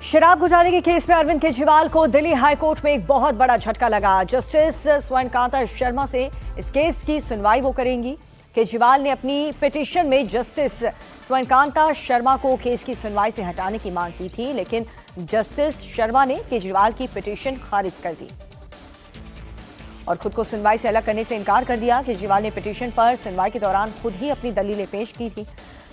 शराब घोटाले के केस में अरविंद केजरीवाल को दिल्ली हाईकोर्ट में एक बहुत बड़ा झटका लगा। जस्टिस स्वर्णकांता शर्मा से इस केस की सुनवाई वो करेंगी। केजरीवाल ने अपनी पिटीशन में जस्टिस स्वर्णकांता शर्मा को केस की सुनवाई से हटाने की मांग की थी, लेकिन जस्टिस शर्मा ने केजरीवाल की पिटीशन खारिज कर दी और खुद को सुनवाई से अलग करने से इनकार कर दिया। केजरीवाल ने पिटीशन पर सुनवाई के दौरान खुद ही अपनी दलीलें पेश की थी।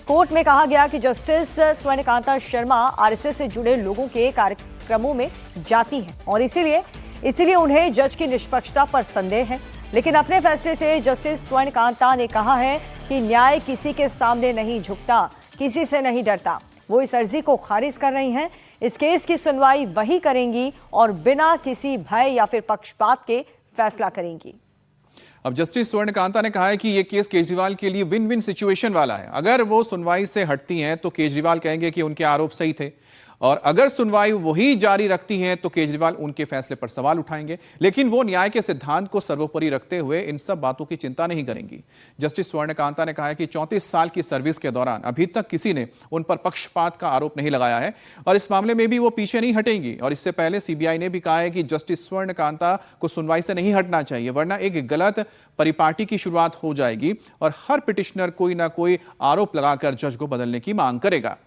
कोर्ट में कहा गया कि जस्टिस स्वर्णकांता शर्मा आरएसएस से जुड़े लोगों के कार्यक्रमों में जाती हैं और इसीलिए उन्हें जज की निष्पक्षता पर संदेह है। लेकिन अपने फैसले से जस्टिस स्वर्णकांता ने कहा है कि न्याय किसी के सामने नहीं झुकता, किसी से नहीं डरता। वो इस अर्जी को खारिज कर रही हैं। इस केस की सुनवाई वही करेंगी और बिना किसी भय या फिर पक्षपात के फैसला करेंगी। अब जस्टिस स्वर्णकांता ने कहा है कि यह केस केजरीवाल के लिए विन विन सिचुएशन वाला है। अगर वो सुनवाई से हटती हैं तो केजरीवाल कहेंगे कि उनके आरोप सही थे, और अगर सुनवाई वही जारी रखती हैं तो केजरीवाल उनके फैसले पर सवाल उठाएंगे। लेकिन वो न्याय के सिद्धांत को सर्वोपरि रखते हुए इन सब बातों की चिंता नहीं करेंगी। जस्टिस स्वर्णकांता ने कहा है कि 34 साल की सर्विस के दौरान अभी तक किसी ने उन पर पक्षपात का आरोप नहीं लगाया है और इस मामले में भी वो पीछे नहीं हटेंगी। और इससे पहले सीबीआई ने भी कहा है कि जस्टिस स्वर्णकांता को सुनवाई से नहीं हटना चाहिए, वरना एक गलत परिपाटी की शुरुआत हो जाएगी और हर पिटिशनर कोई ना कोई आरोप लगाकर जज को बदलने की मांग करेगा।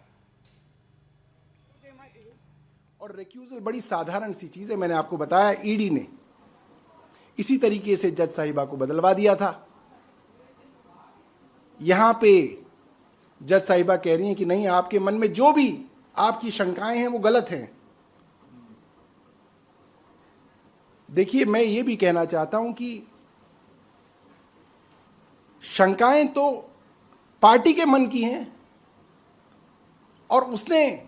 और रिक्यूजल बड़ी साधारण सी चीज है। मैंने आपको बताया, ईडी ने इसी तरीके से जज साहिबा को बदलवा दिया था। यहां पे जज साहिबा कह रही हैं कि नहीं, आपके मन में जो भी आपकी शंकाएं हैं वो गलत हैं। देखिए, मैं ये भी कहना चाहता हूं कि शंकाएं तो पार्टी के मन की हैं और उसने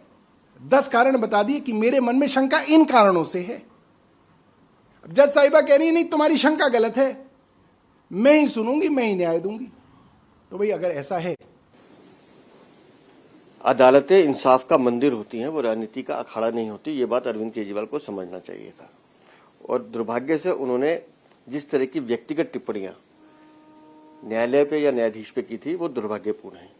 10 कारण बता दिए कि मेरे मन में शंका इन कारणों से है। अब जज साहिबा कह रही है नहीं, तुम्हारी शंका गलत है, मैं ही सुनूंगी, मैं ही न्याय दूंगी। तो भाई अगर ऐसा है, अदालतें इंसाफ का मंदिर होती हैं, वो राजनीति का अखाड़ा नहीं होती। ये बात अरविंद केजरीवाल को समझना चाहिए था। और दुर्भाग्य से उन्होंने जिस तरह की व्यक्तिगत टिप्पणियां न्यायालय पे या न्यायाधीश पे की थी, वो दुर्भाग्यपूर्ण है।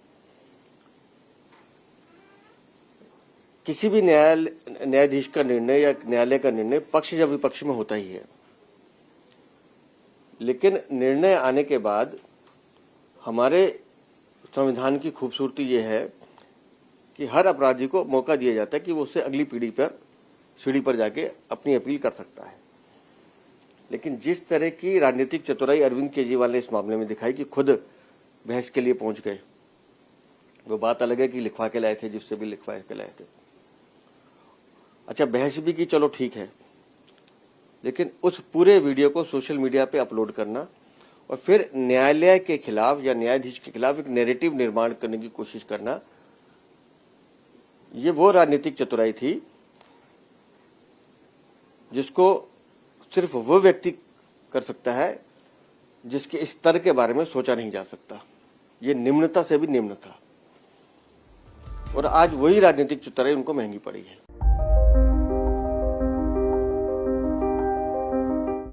किसी भी न्यायाधीश का निर्णय या न्यायालय का निर्णय पक्ष या विपक्ष में होता ही है, लेकिन निर्णय आने के बाद हमारे संविधान की खूबसूरती यह है कि हर अपराधी को मौका दिया जाता है कि वो उससे अगली सीढ़ी पर जाके अपनी अपील कर सकता है। लेकिन जिस तरह की राजनीतिक चतुराई अरविंद केजरीवाल ने इस मामले में दिखाई कि खुद बहस के लिए पहुंच गए, वो बात अलग है कि लिखवा के लाए थे, जिससे भी लिखवा के लाए थे। अच्छा, बहस भी की, चलो ठीक है, लेकिन उस पूरे वीडियो को सोशल मीडिया पे अपलोड करना और फिर न्यायालय के खिलाफ या न्यायाधीश के खिलाफ एक नैरेटिव निर्माण करने की कोशिश करना, ये वो राजनीतिक चतुराई थी जिसको सिर्फ वो व्यक्ति कर सकता है जिसके इस स्तर के बारे में सोचा नहीं जा सकता। ये निम्नता से भी निम्न था और आज वही राजनीतिक चतुराई उनको महंगी पड़ी है।